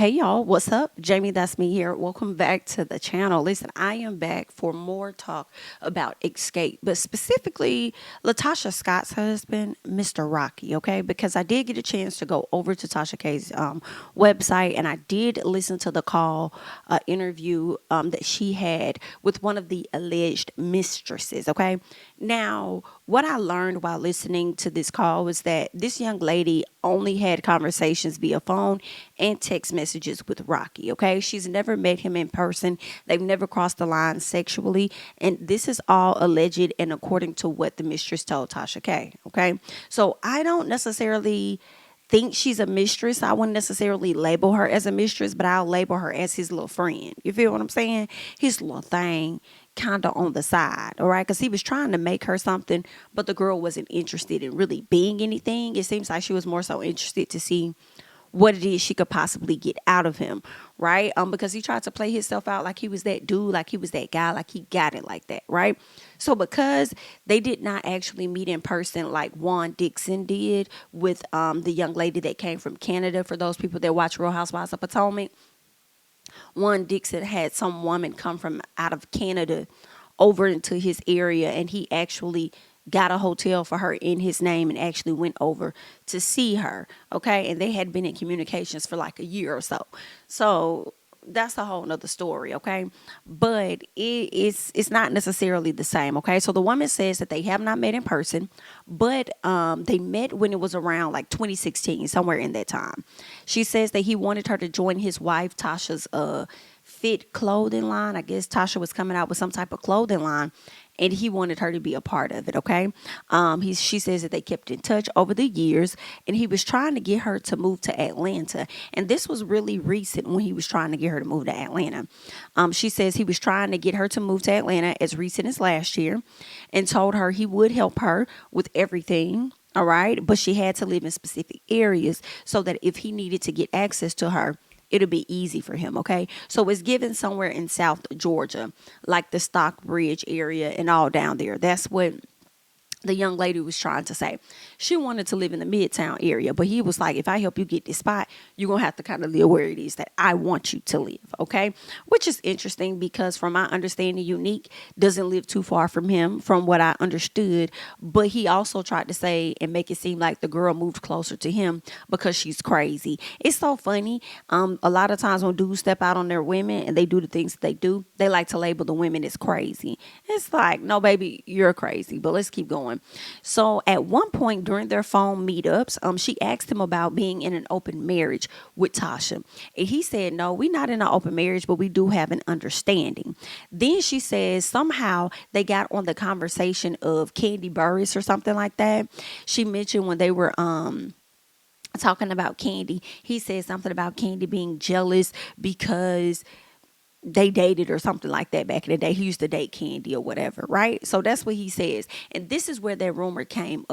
Hey y'all, what's up? JamiThatsMe here. Welcome back to the channel. Listen, I am back for more talk about Xscape, but specifically LaTocha Scott's husband, Mr. Rocky, okay? Because I did get a chance to go over to Tasha K's website, and I did listen to the call interview that she had with one of the alleged mistresses, okay? Now, what I learned while listening to this call was that this young lady only had conversations via phone and text messages with Rocky, okay? She's never met him in person. They've never crossed the line sexually, and this is all alleged and according to what the mistress told Tasha K, okay? So I don't necessarily think she's a mistress. I wouldn't necessarily label her as a mistress, but I'll label her as his little friend. You feel what I'm saying? His little thing kind of on the side, all right? Because he was trying to make her something, but the girl wasn't interested in really being anything. It seems like she was more so interested to see what it is she could possibly get out of him, right? Because he tried to play himself out like he was that dude, like he was that guy, like he got it like that, right? So because they did not actually meet in person like Dixon did with the young lady that came from Canada, for those people that watch Real Housewives of Potomac, Dixon had some woman come from out of Canada over into his area, and he actually got a hotel for her in his name and actually went over to see her, okay? And they had been in communications for like a year or so. So that's a whole nother story, okay? But it's not necessarily the same, okay? So the woman says that they have not met in person, but they met when it was around like 2016, somewhere in that time. She says that he wanted her to join his wife Tasha's fit clothing line. I guess Tasha was coming out with some type of clothing line, and he wanted her to be a part of it, okay? She says that they kept in touch over the years, and he was trying to get her to move to Atlanta. And this was really recent when he was trying to get her to move to Atlanta. She says he was trying to get her to move to Atlanta as recent as last year and told her he would help her with everything, all right? But she had to live in specific areas so that if he needed to get access to her, it'll be easy for him, okay? So it's given somewhere in South Georgia, like the Stockbridge area and all down there. That's what the young lady was trying to say. She wanted to live in the Midtown area, but he was like, if I help you get this spot, you're going to have to kind of live where it is that I want you to live, okay? Which is interesting because from my understanding, Unique doesn't live too far from him, from what I understood, but he also tried to say and make it seem like the girl moved closer to him because she's crazy. It's so funny. A lot of times when dudes step out on their women and they do the things that they do, they like to label the women as crazy. It's like, no, baby, you're crazy, but let's keep going. So at one point during their phone meetups, she asked him about being in an open marriage with Tasha. And he said, no, we're not in an open marriage, but we do have an understanding. Then she says somehow they got on the conversation of Kandi Burruss or something like that. She mentioned when they were talking about Kandi, he said something about Kandi being jealous because they dated or something like that back in the day. He used to date Kandi or whatever, right? So that's what he says. And this is where that rumor came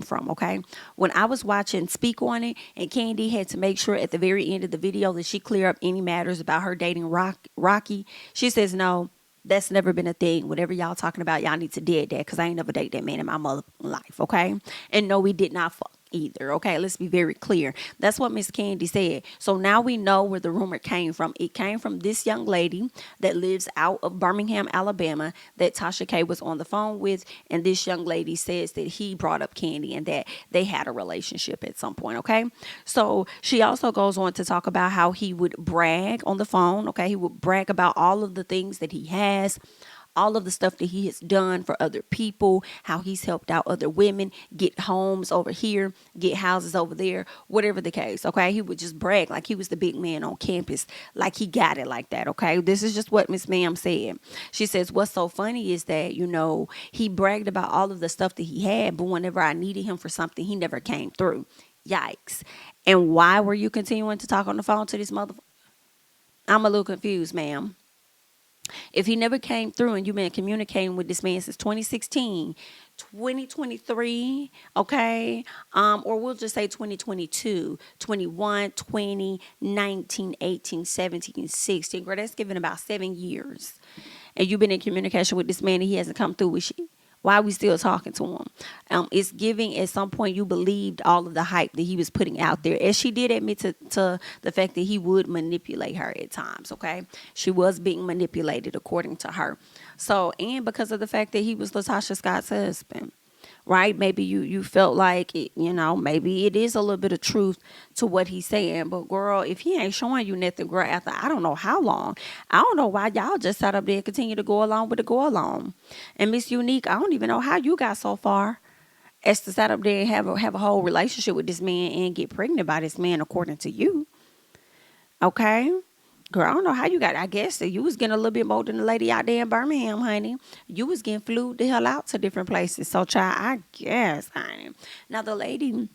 from, okay? When I was watching Speak on it, and Kandi had to make sure at the very end of the video that she clear up any matters about her dating Rocky, she says, no, that's never been a thing. Whatever y'all talking about, y'all need to dead that because I ain't never date that man in my mother life, okay? And no, we did not fuck either, okay? Let's be very clear. That's what Miss Kandi said. So now we know where the rumor came from. It came from this young lady that lives out of Birmingham, Alabama, that Tasha K was on the phone with, and this young lady says that he brought up Kandi and that they had a relationship at some point, okay? So she also goes on to talk about how he would brag on the phone, okay? He would brag about all of the things that he has, all of the stuff that he has done for other people, how he's helped out other women get homes over here, get houses over there, whatever the case, okay? He would just brag like he was the big man on campus, like he got it like that, okay? This is just what Miss Ma'am said. She says, what's so funny is that, he bragged about all of the stuff that he had, but whenever I needed him for something, he never came through. Yikes. And why were you continuing to talk on the phone to this motherfucker? I'm a little confused, ma'am. If he never came through and you've been communicating with this man since 2016, 2023, okay, or we'll just say 2022, 21, 20, 19, 18, 17, 16, girl, that's given about 7 years. And you've been in communication with this man and he hasn't come through with you. Why are we still talking to him? It's giving at some point you believed all of the hype that he was putting out there. As she did admit to the fact that he would manipulate her at times, okay? She was being manipulated according to her. So, and because of the fact that he was LaTocha Scott's husband, right? Maybe you felt like it, maybe it is a little bit of truth to what he's saying. But girl, if he ain't showing you nothing, girl, after I don't know how long, I don't know why y'all just sat up there and continue to go along with the go along. And Miss Unique, I don't even know how you got so far as to sit up there and have a whole relationship with this man and get pregnant by this man, according to you. Okay? Girl, I don't know how you got it. I guess that you was getting a little bit more than the lady out there in Birmingham, honey. You was getting flew the hell out to different places. So, child, I guess, honey. Now, the lady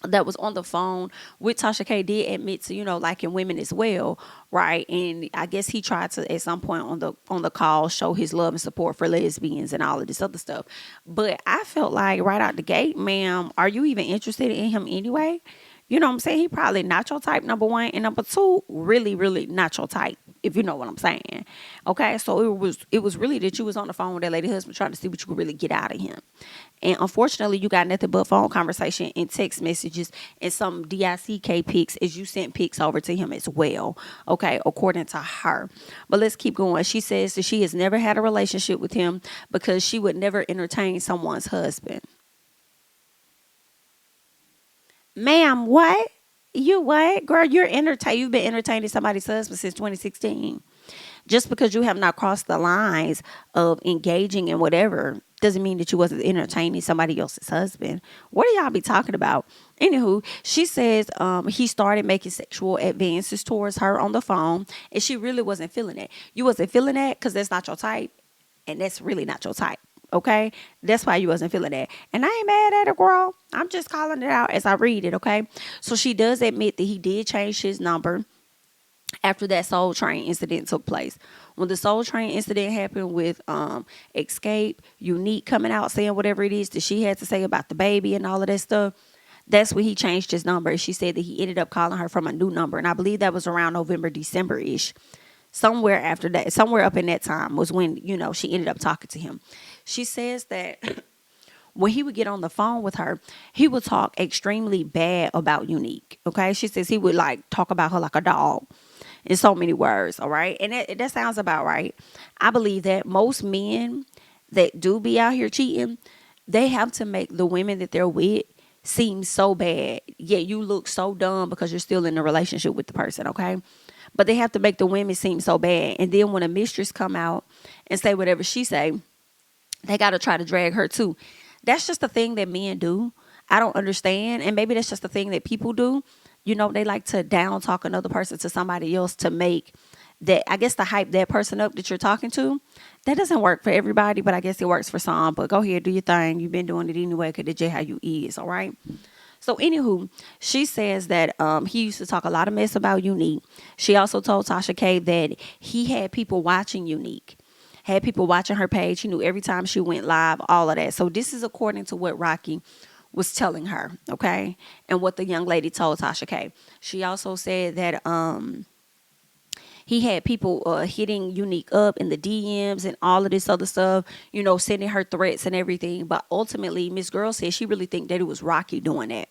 that was on the phone with Tasha K did admit to, liking women as well, right? And I guess he tried to, at some point on the call, show his love and support for lesbians and all of this other stuff. But I felt like right out the gate, ma'am, are you even interested in him anyway? You know what I'm saying? He probably not your type, number one. And number two, really, really not your type, if you know what I'm saying. Okay, so it was really that you was on the phone with that lady husband trying to see what you could really get out of him. And unfortunately, you got nothing but phone conversation and text messages and some DICK pics as you sent pics over to him as well. Okay, according to her. But let's keep going. She says that she has never had a relationship with him because she would never entertain someone's husband. Ma'am, what? You what? Girl, you've been entertaining somebody's husband since 2016. Just because you have not crossed the lines of engaging in whatever doesn't mean that you wasn't entertaining somebody else's husband. What do y'all be talking about? Anywho, she says he started making sexual advances towards her on the phone, and she really wasn't feeling it. You wasn't feeling that because that's not your type, and that's really not your type. Okay, that's why you wasn't feeling that. And I ain't mad at her, girl. I'm just calling it out as I read it. Okay, so she does admit that he did change his number after that Soul Train incident took place. When the Soul Train incident happened with Xscape, Unique coming out saying whatever it is that she had to say about the baby and all of that stuff, that's when he changed his number. She said that he ended up calling her from a new number, and I believe that was around November, December-ish. Somewhere after that, somewhere up in that time was when, she ended up talking to him. She says that when he would get on the phone with her, he would talk extremely bad about Unique. Okay. She says he would talk about her like a dog in so many words. All right. And that sounds about right. I believe that most men that do be out here cheating, they have to make the women that they're with seem so bad. Yet you look so dumb because you're still in a relationship with the person. Okay. But they have to make the women seem so bad. And then when a mistress come out and say whatever she say, they got to try to drag her too. That's just the thing that men do. I don't understand. And maybe that's just the thing that people do. They like to down talk another person to somebody else to make that, I guess, to hype that person up that you're talking to. That doesn't work for everybody, but I guess it works for some. But go ahead, do your thing. You've been doing it anyway because that's just how you is, all right? So anywho, she says that he used to talk a lot of mess about Unique. She also told Tasha K that he had people watching Unique, had people watching her page. He knew every time she went live, all of that. So this is according to what Rocky was telling her, okay, and what the young lady told Tasha K. She also said that he had people hitting Unique up in the DMs and all of this other stuff, sending her threats and everything. But ultimately, Miss Girl said she really think that it was Rocky doing that.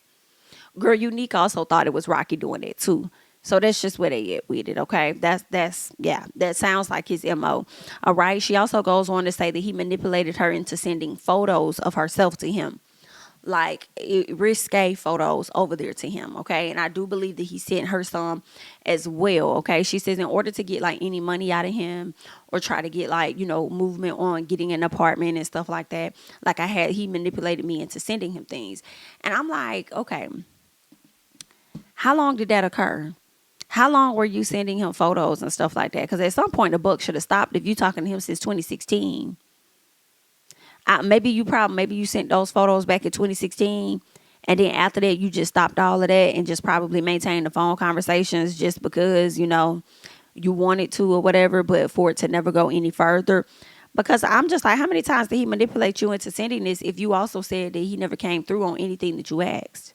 Girl, Unique also thought it was Rocky doing that too. So that's just where they get with it, okay? That sounds like his MO. All right. She also goes on to say that he manipulated her into sending photos of herself to him. Like risque photos over there to him, okay? And I do believe that he sent her some as well, okay? She says in order to get any money out of him or try to get movement on getting an apartment and stuff like that, he manipulated me into sending him things. And I'm like, okay, how long did that occur? How long were you sending him photos and stuff like that? Because at some point the book should have stopped if you talking to him since 2016. Maybe you sent those photos back in 2016, and then after that you just stopped all of that and just probably maintained the phone conversations just because you wanted to or whatever, but for it to never go any further. Because I'm just like, how many times did he manipulate you into sending this if you also said that he never came through on anything that you asked?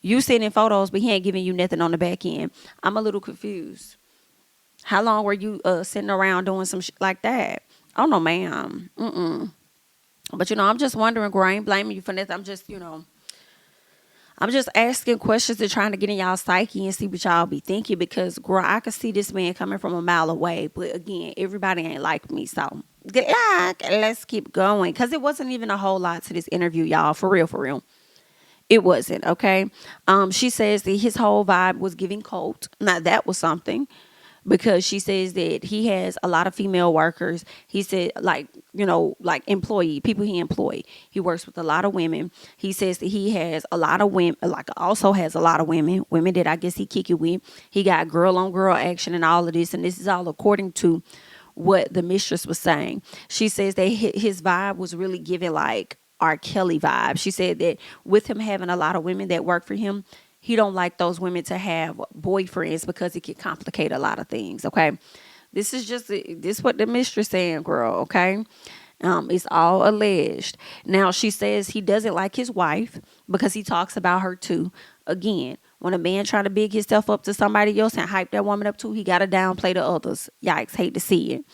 You sending photos, but he ain't giving you nothing on the back end. I'm a little confused. How long were you sitting around doing some shit like that? Oh, no, ma'am. But I'm just wondering, girl, I ain't blaming you for nothing. I'm just asking questions and trying to get in y'all psyche and see what y'all be thinking, because, girl, I could see this man coming from a mile away. But again, everybody ain't like me. So, good luck. Let's keep going. Because it wasn't even a whole lot to this interview, y'all. For real, for real. It wasn't, okay? She says that his whole vibe was giving cult. Now, that was something, because she says that he has a lot of female workers. He said, like, like employee, people he employ. He works with a lot of women. He says that he has a lot of women, like also has a lot of women that I guess he kick it with. He got girl on girl action and all of this. And this is all according to what the mistress was saying. She says that his vibe was really giving like R. Kelly vibe. She said that with him having a lot of women that work for him, he don't like those women to have boyfriends because it can complicate a lot of things. Okay, this what the mistress saying, girl. Okay, it's all alleged. Now she says he doesn't like his wife because he talks about her too. Again, when a man trying to big himself up to somebody else and hype that woman up too, he got to downplay the others. Yikes, hate to see it.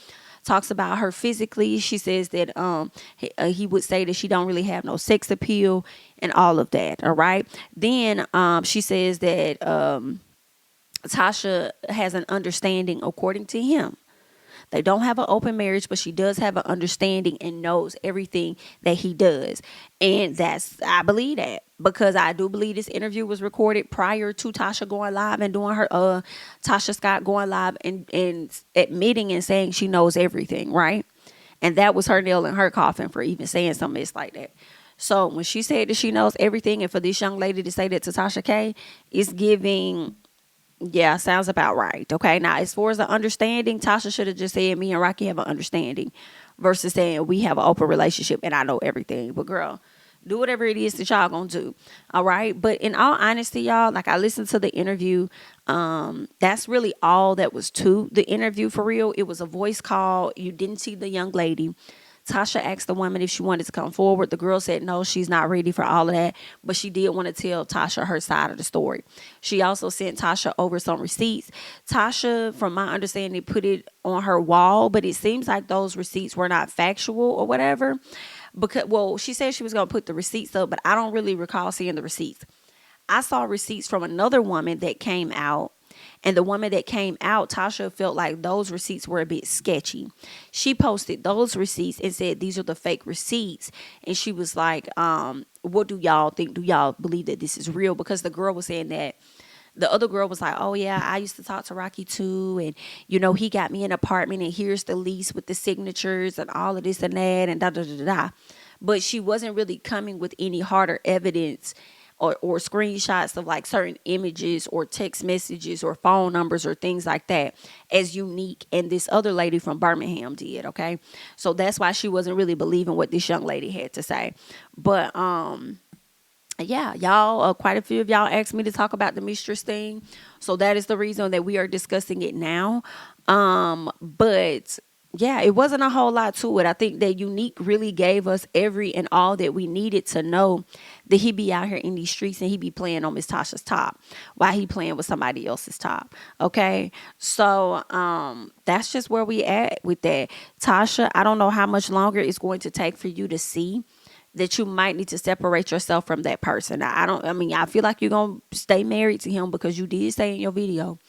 Talks about her physically. She says that he would say that she don't really have no sex appeal and all of that. All right. Then she says that Tasha has an understanding, according to him. They don't have an open marriage, but she does have an understanding and knows everything that he does. And I believe that, because I do believe this interview was recorded prior to Tasha going live and doing her, Tasha Scott going live and admitting and saying she knows everything, right? And that was her nail in her coffin for even saying something like that. So when she said that she knows everything, and for this young lady to say that to Tasha K, it's giving, yeah, sounds about right. Okay. Now, as far as the understanding, Tasha should have just said me and Rocky have an understanding versus saying we have an open relationship and I know everything. But girl, do whatever it is that y'all gonna do. All right. But in all honesty, y'all, like I listened to the interview. That's really all that was to the interview for real. It was a voice call. You didn't see the young lady. Tasha asked the woman if she wanted to come forward. The girl said no, she's not ready for all of that, but she did want to tell Tasha her side of the story. She also sent Tasha over some receipts. Tasha, from my understanding, put it on her wall, but it seems like those receipts were not factual or whatever. Because, well, she said she was going to put the receipts up, but I don't really recall seeing the receipts. I saw receipts from another woman that came out. And the woman that came out, Tasha felt like those receipts were a bit sketchy. She posted those receipts and said, these are the fake receipts. And she was like, what do y'all think? Do y'all believe that this is real? Because the girl was saying that the other girl was like, oh, yeah, I used to talk to Rocky, too. And, he got me an apartment. And here's the lease with the signatures and all of this and that and da-da-da-da. But she wasn't really coming with any harder evidence or screenshots of like certain images or text messages or phone numbers or things like that as unique. And this other lady from Birmingham did. Okay. So that's why she wasn't really believing what this young lady had to say. But, yeah, y'all, quite a few of y'all asked me to talk about the mistress thing. So that is the reason that we are discussing it now. But yeah, it wasn't a whole lot to it. I think that Unique really gave us every and all that we needed to know that he be out here in these streets and he be playing on Miss Tasha's top while he playing with somebody else's top. Okay. So, that's just where we at with that. Tasha, I don't know how much longer it's going to take for you to see that you might need to separate yourself from that person. I feel like you're going to stay married to him because you did say in your video,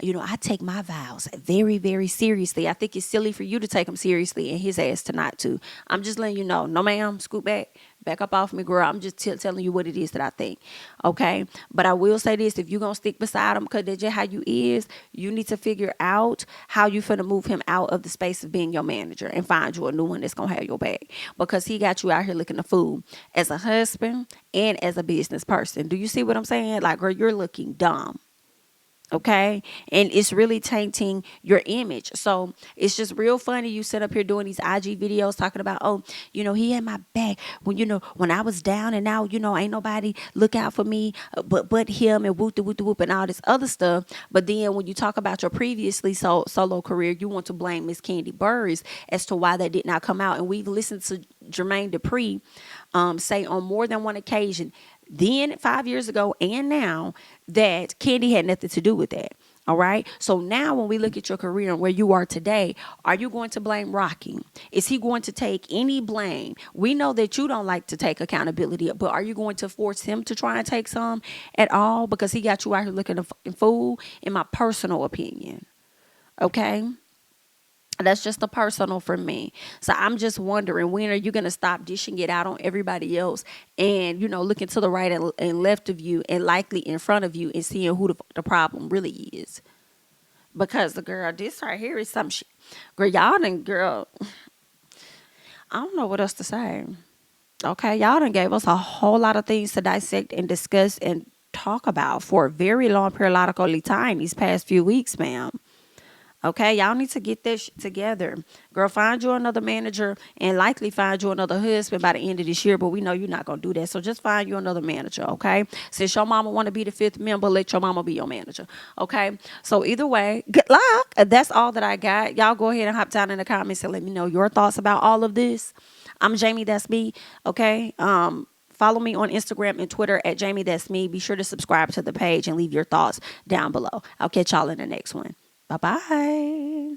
I take my vows very, very seriously. I think it's silly for you to take them seriously and his ass to not to. I'm just letting you know. No, ma'am, scoot back up off me, girl. I'm just telling you what it is that I think. Okay. But I will say this, if you're going to stick beside him, because that's just how you is, you need to figure out how you finna move him out of the space of being your manager and find you a new one that's going to have your back, because he got you out here looking a fool as a husband and as a business person. Do you see what I'm saying? Like, girl, you're looking dumb. Okay. And it's really tainting your image. So it's just real funny. You sit up here doing these IG videos talking about, oh, he had my back when I was down, and now, ain't nobody look out for me but him, and whoop the whoop the whoop and all this other stuff. But then when you talk about your previously solo career, you want to blame Miss Kandi Burruss as to why that did not come out. And we've listened to Jermaine Dupri say on more than one occasion, then 5 years ago and now, that Kandi had nothing to do with that. All right. So now when we look at your career and where you are today, are you going to blame Rocky? Is he going to take any blame? We know that you don't like to take accountability, but are you going to force him to try and take some at all because he got you out here looking a fucking fool? In my personal opinion. Okay. That's just a personal for me. So I'm just wondering, when are you going to stop dishing it out on everybody else and, looking to the right and left of you and likely in front of you and seeing who the problem really is? Because this right here is some shit. Girl, I don't know what else to say. Okay, y'all done gave us a whole lot of things to dissect and discuss and talk about for a very long periodically time these past few weeks, ma'am. Okay, y'all need to get this together. Girl, find you another manager and likely find you another husband by the end of this year, but we know you're not going to do that. So just find you another manager, okay? Since your mama want to be the fifth member, let your mama be your manager, okay? So either way, good luck. That's all that I got. Y'all go ahead and hop down in the comments and let me know your thoughts about all of this. I'm JamiThatsMe, okay? Follow me on Instagram and Twitter at JamiThatsMe. Be sure to subscribe to the page and leave your thoughts down below. I'll catch y'all in the next one. Bye-bye.